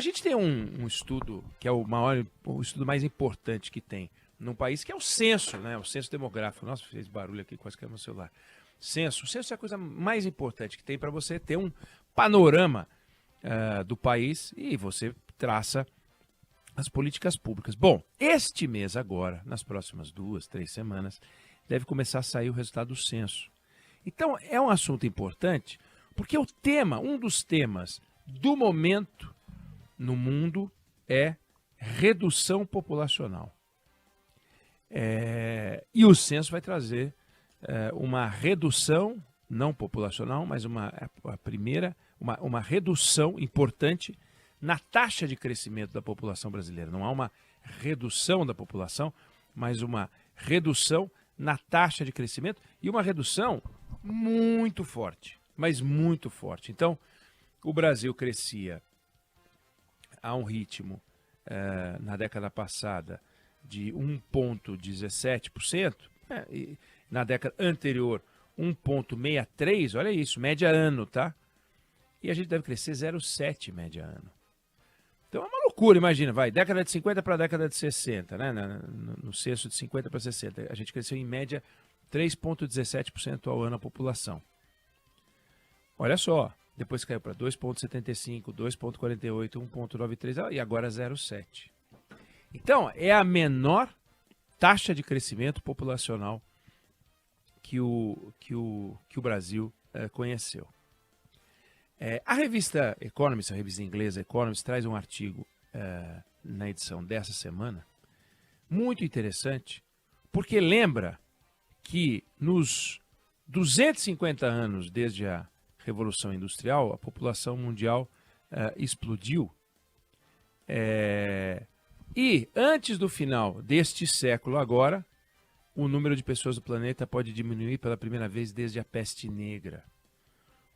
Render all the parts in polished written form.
A gente tem um estudo que é o estudo mais importante que tem num país, que é o censo, né? O censo demográfico. Nossa, fez barulho aqui, quase caiu meu celular. Censo. O censo é a coisa mais importante que tem para você ter um panorama do país e você traça as políticas públicas. Bom, este mês agora, nas próximas 2, 3 semanas, deve começar a sair o resultado do censo. Então, é um assunto importante, porque um dos temas do momento no mundo é redução populacional. E o censo vai trazer uma redução, não populacional, mas uma redução importante na taxa de crescimento da população brasileira. Não há uma redução da população, mas uma redução na taxa de crescimento e uma redução muito forte, mas muito forte. Então, o Brasil crescia a um ritmo, na década passada, de 1,17%, e na década anterior 1,63%, olha isso, média ano, tá? E a gente deve crescer 0,7% média ano. Então é uma loucura, imagina, vai, década de 50 para a década de 60, né? No censo de 50 para 60, a gente cresceu em média 3,17% ao ano a população. Olha só, depois caiu para 2,75, 2,48, 1,93 e agora 0,7. Então, é a menor taxa de crescimento populacional que o Brasil conheceu. A revista Economist, a revista inglesa Economist, traz um artigo na edição dessa semana, muito interessante, porque lembra que nos 250 anos desde a Revolução Industrial, a população mundial explodiu. E antes do final deste século agora, o número de pessoas do planeta pode diminuir pela primeira vez desde a peste negra.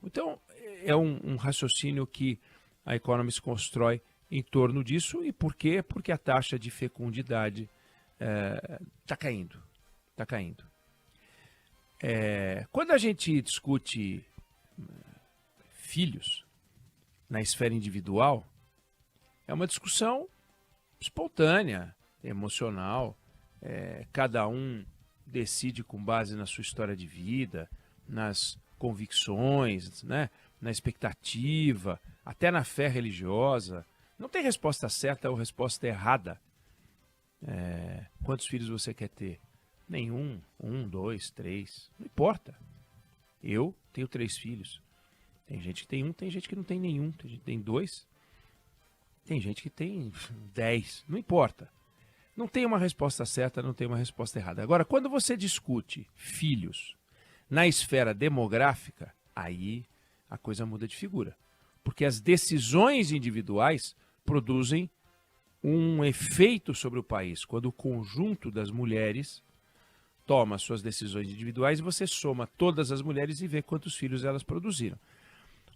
Então, é um raciocínio que a Economist constrói em torno disso. E por quê? Porque a taxa de fecundidade está caindo. Está caindo. Quando a gente discute filhos na esfera individual, é uma discussão espontânea, emocional. Cada um decide com base na sua história de vida, nas convicções, né? Na expectativa, até na fé religiosa. Não tem resposta certa ou resposta errada. Quantos filhos você quer ter? Nenhum, 1, 2, 3, não importa. Eu tenho 3 filhos. Tem gente que tem 1, tem gente que não tem nenhum, tem gente que tem 2, tem gente que tem 10, não importa. Não tem uma resposta certa, não tem uma resposta errada. Agora, quando você discute filhos na esfera demográfica, aí a coisa muda de figura. Porque as decisões individuais produzem um efeito sobre o país. Quando o conjunto das mulheres toma suas decisões individuais, você soma todas as mulheres e vê quantos filhos elas produziram.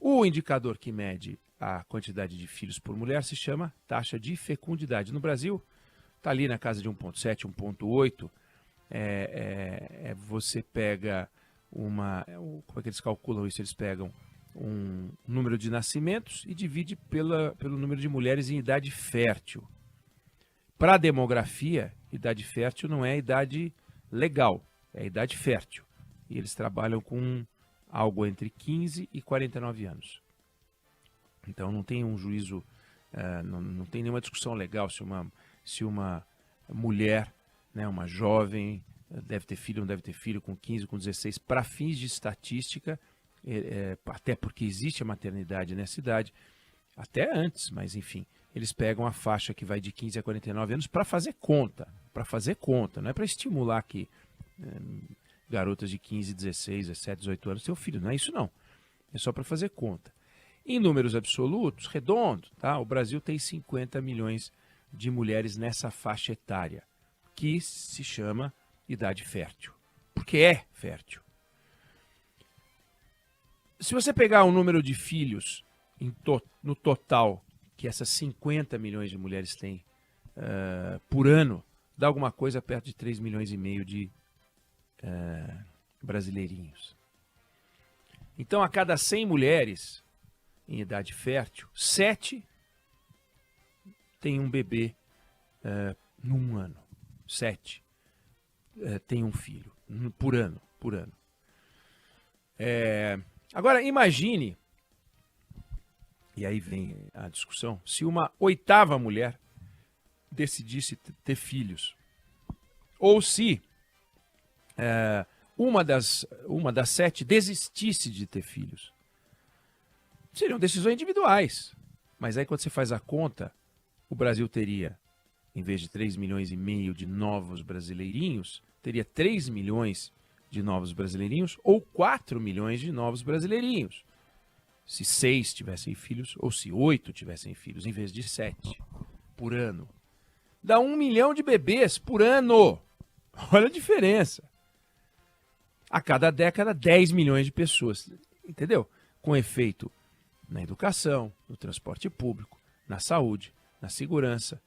O indicador que mede a quantidade de filhos por mulher se chama taxa de fecundidade. No Brasil, está ali na casa de 1,7, 1,8. Você pega como é que eles calculam isso? Eles pegam um número de nascimentos e divide pelo número de mulheres em idade fértil. Para a demografia, idade fértil não é a idade legal, é a idade fértil. E eles trabalham com algo entre 15 e 49 anos. Então não tem um juízo, não tem nenhuma discussão legal se uma mulher, né, uma jovem, deve ter filho ou não deve ter filho com 15, com 16, para fins de estatística, até porque existe a maternidade nessa idade, até antes, mas enfim, eles pegam a faixa que vai de 15 a 49 anos para fazer conta, não é para estimular que garotas de 15, 16, 17, 18 anos tenham filho, não é isso não, é só para fazer conta. Em números absolutos, redondo, tá? O Brasil tem 50 milhões de mulheres nessa faixa etária, que se chama idade fértil, porque é fértil. Se você pegar o número de filhos no total que essas 50 milhões de mulheres têm por ano, dá alguma coisa perto de 3 milhões e meio de brasileirinhos. Então, a cada 100 mulheres em idade fértil, 7 tem um bebê num ano. 7 tem um filho por ano. Agora, imagine, e aí vem a discussão, se uma 8ª mulher decidisse ter filhos, ou se uma das 7 desistisse de ter filhos. Seriam decisões individuais, mas aí quando você faz a conta, o Brasil teria, em vez de 3,5 milhões de novos brasileirinhos, teria 3 milhões de novos brasileirinhos ou 4 milhões de novos brasileirinhos. Se 6 tivessem filhos ou se 8 tivessem filhos, em vez de 7 por ano. Dá 1 milhão de bebês por ano. Olha a diferença. A cada década, 10 milhões de pessoas. Entendeu? Com efeito na educação, no transporte público, na saúde, na segurança,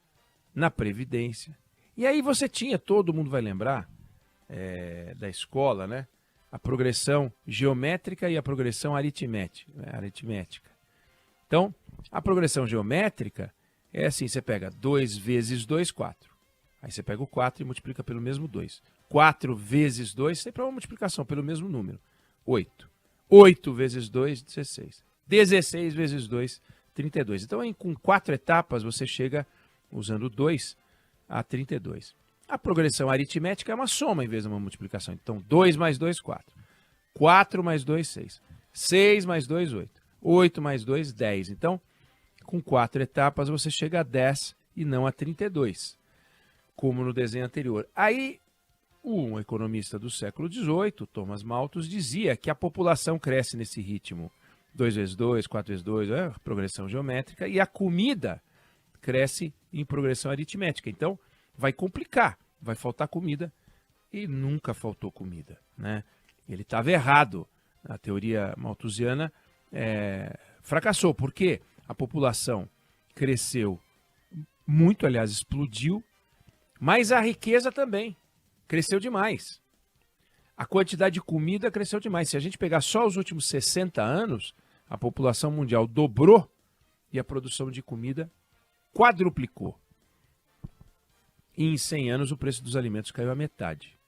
na previdência. E aí você tinha, todo mundo vai lembrar, da escola, né? A progressão geométrica e a progressão aritmética. Então, a progressão geométrica é assim, você pega 2 vezes 2, 4. Aí você pega o 4 e multiplica pelo mesmo 2. 4 vezes 2, sempre é uma multiplicação pelo mesmo número. 8. 8 vezes 2, 16. 16 vezes 2, 32. Então, com 4 etapas, você chega, usando 2, a 32. A progressão aritmética é uma soma em vez de uma multiplicação. Então, 2 mais 2, 4. 4 mais 2, 6. 6 mais 2, 8. 8 mais 2, 10. Então, com 4 etapas, você chega a 10 e não a 32, como no desenho anterior. Aí, um economista do século XVIII, Thomas Malthus, dizia que a população cresce nesse ritmo. 2 vezes 2, 4 vezes 2, progressão geométrica, e a comida cresce em progressão aritmética. Então, vai complicar, vai faltar comida, e nunca faltou comida, né? Ele estava errado. A teoria malthusiana fracassou, porque a população cresceu muito, aliás, explodiu, mas a riqueza também cresceu demais. A quantidade de comida cresceu demais. Se a gente pegar só os últimos 60 anos, a população mundial dobrou e a produção de comida quadruplicou. E em 100 anos o preço dos alimentos caiu à metade.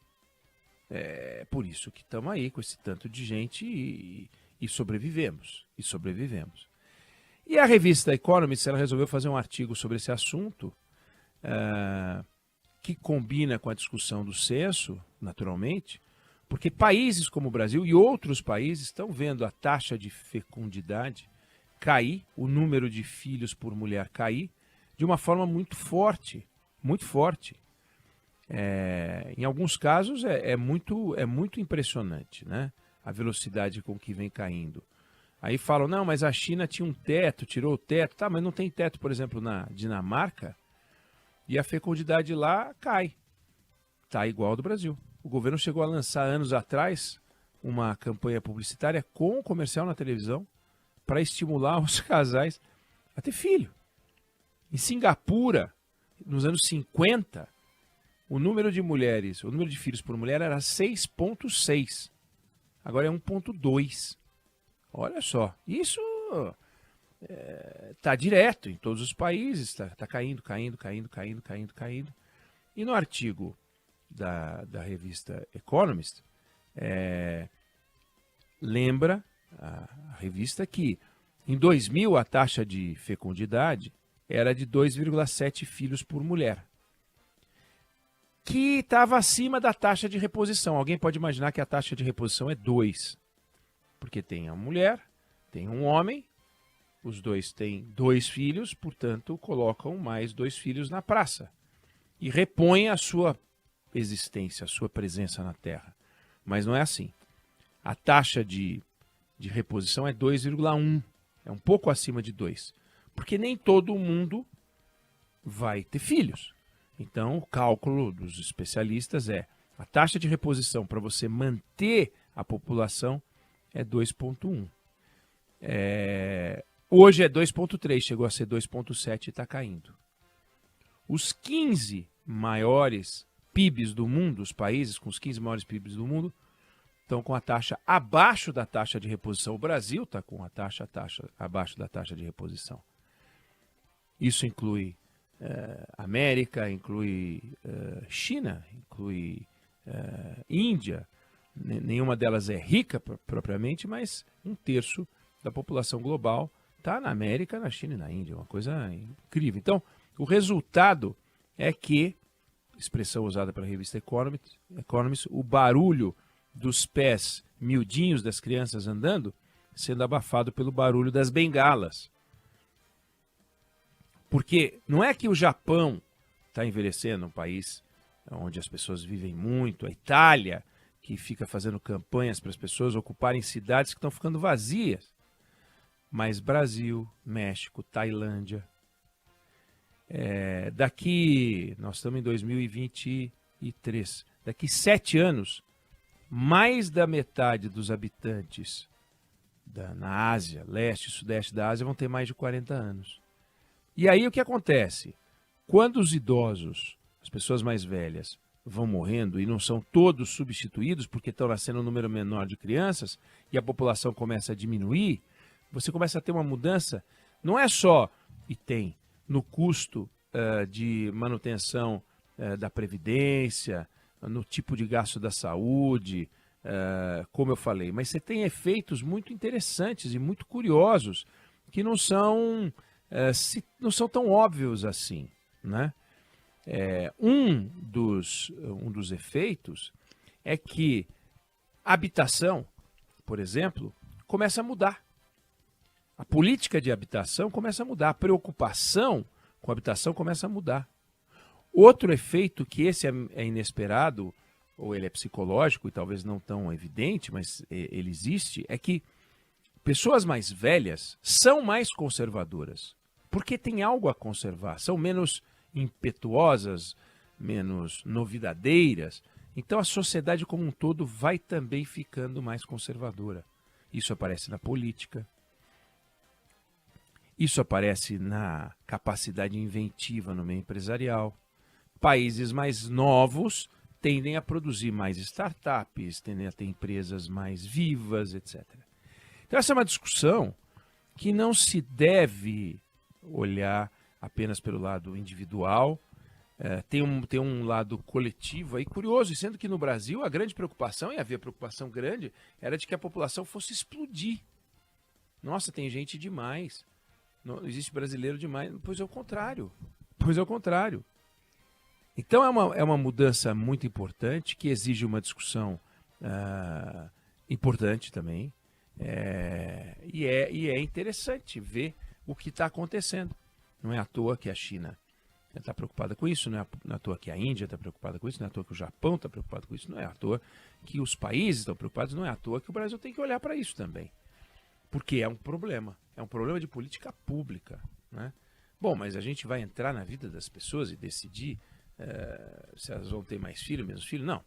É por isso que estamos aí com esse tanto de gente e sobrevivemos. E a revista Economist, ela resolveu fazer um artigo sobre esse assunto, que combina com a discussão do censo, naturalmente, porque países como o Brasil e outros países estão vendo a taxa de fecundidade cair, o número de filhos por mulher cair, de uma forma muito forte, muito forte. Em alguns casos é muito impressionante, né? A velocidade com que vem caindo. Aí falam, não, mas a China tinha um teto, tirou o teto. Tá, mas não tem teto, por exemplo, na Dinamarca, e a fecundidade lá cai. Tá igual ao do Brasil. O governo chegou a lançar anos atrás uma campanha publicitária com comercial na televisão para estimular os casais a ter filho. Em Singapura, nos anos 50, o número de filhos por mulher era 6,6. Agora é 1,2. Olha só, isso está direto em todos os países, está caindo. E no artigo da revista Economist, lembra a revista que em 2000 a taxa de fecundidade era de 2,7 filhos por mulher, que estava acima da taxa de reposição. Alguém pode imaginar que a taxa de reposição é 2, porque tem a mulher, tem um homem, os dois têm 2 filhos, portanto colocam mais 2 filhos na praça e repõem a sua existência, a sua presença na Terra. Mas não é assim. A taxa de reposição é 2,1, é um pouco acima de 2, porque nem todo mundo vai ter filhos. Então, o cálculo dos especialistas a taxa de reposição para você manter a população é 2,1. Hoje é 2,3, chegou a ser 2,7 e está caindo. Os 15 maiores PIBs do mundo, os países com os 15 maiores PIBs do mundo, estão com a taxa abaixo da taxa de reposição. O Brasil está com a taxa abaixo da taxa de reposição. Isso inclui América, inclui China, inclui Índia. Nenhuma delas é rica propriamente, mas 1/3 da população global está na América, na China e na Índia. Uma coisa incrível. Então, o resultado é que, expressão usada pela revista Economist, o barulho dos pés miudinhos das crianças andando sendo abafado pelo barulho das bengalas. Porque não é que o Japão está envelhecendo, um país onde as pessoas vivem muito, a Itália, que fica fazendo campanhas para as pessoas ocuparem cidades que estão ficando vazias. Mas Brasil, México, Tailândia. Nós estamos em 2023. Daqui 7 anos, mais da metade dos habitantes na Ásia, leste e sudeste da Ásia, vão ter mais de 40 anos. E aí o que acontece? Quando os idosos, as pessoas mais velhas, vão morrendo e não são todos substituídos porque estão nascendo um número menor de crianças e a população começa a diminuir, você começa a ter uma mudança, não é só, e tem, no custo de manutenção da previdência, no tipo de gasto da saúde, como eu falei, mas você tem efeitos muito interessantes e muito curiosos que não são tão óbvios assim, né? Um dos efeitos é que a habitação, por exemplo, começa a mudar. A política de habitação começa a mudar, a preocupação com a habitação começa a mudar. Outro efeito, que esse é inesperado, ou ele é psicológico e talvez não tão evidente, mas ele existe, é que pessoas mais velhas são mais conservadoras, porque tem algo a conservar, são menos impetuosas, menos novidadeiras. Então a sociedade como um todo vai também ficando mais conservadora. Isso aparece na política, isso aparece na capacidade inventiva no meio empresarial. Países mais novos tendem a produzir mais startups, tendem a ter empresas mais vivas, etc. Então essa é uma discussão que não se deve olhar apenas pelo lado individual, tem um lado coletivo aí curioso, e sendo que no Brasil a grande preocupação, e havia preocupação grande, era de que a população fosse explodir. Nossa, tem gente demais, não existe brasileiro demais. Pois é o contrário. Então é uma mudança muito importante, que exige uma discussão importante também, e é interessante ver o que está acontecendo. Não é à toa que a China está preocupada com isso, não é à toa que a Índia está preocupada com isso, não é à toa que o Japão está preocupado com isso, não é à toa que os países estão preocupados, não é à toa que o Brasil tem que olhar para isso também. Porque é um problema de política pública, né? Bom, mas a gente vai entrar na vida das pessoas e decidir se elas vão ter mais filho, menos filho? Não.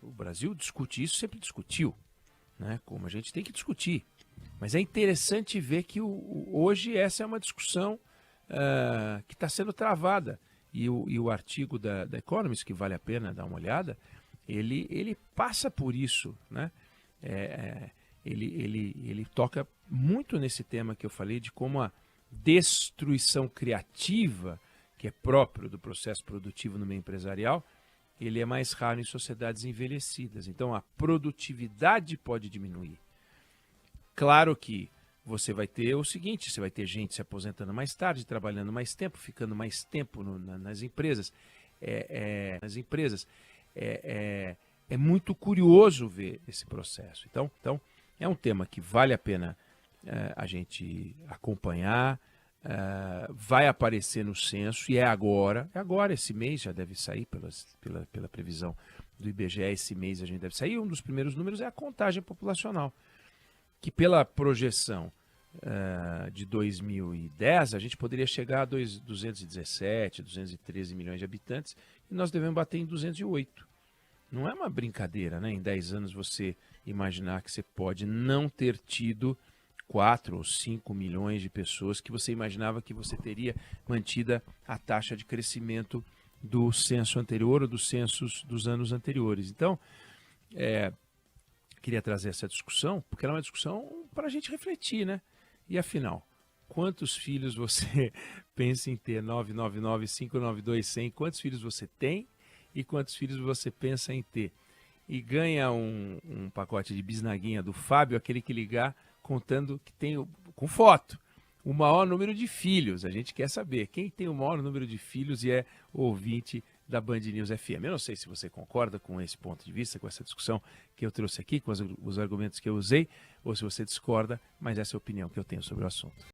O Brasil discute isso, sempre discutiu, né? Como a gente tem que discutir. Mas é interessante ver que hoje essa é uma discussão que está sendo travada. E o artigo da Economist, que vale a pena dar uma olhada, ele passa por isso, né? Ele toca muito nesse tema que eu falei, de como a destruição criativa, que é próprio do processo produtivo no meio empresarial, ele é mais raro em sociedades envelhecidas. Então a produtividade pode diminuir. Claro que você vai ter o seguinte, você vai ter gente se aposentando mais tarde, trabalhando mais tempo, ficando mais tempo nas empresas. É muito curioso ver esse processo. Então é um tema que vale a pena a gente acompanhar, vai aparecer no censo, e é agora, esse mês já deve sair, pela previsão do IBGE, esse mês a gente deve sair. Um dos primeiros números é a contagem populacional, que pela projeção de 2010, a gente poderia chegar a 217, 213 milhões de habitantes, e nós devemos bater em 208. Não é uma brincadeira, né? Em 10 anos você imaginar que você pode não ter tido 4 ou 5 milhões de pessoas que você imaginava que você teria mantida a taxa de crescimento do censo anterior ou dos censos dos anos anteriores. Então, queria trazer essa discussão, porque era uma discussão para a gente refletir, né? E afinal, quantos filhos você pensa em ter, 999-592-100, quantos filhos você tem e quantos filhos você pensa em ter. E ganha um pacote de bisnaguinha do Fábio, aquele que ligar contando que tem, com foto, o maior número de filhos. A gente quer saber quem tem o maior número de filhos e é ouvinte da Band News FM. Eu não sei se você concorda com esse ponto de vista, com essa discussão que eu trouxe aqui, com os argumentos que eu usei, ou se você discorda, mas essa é a opinião que eu tenho sobre o assunto.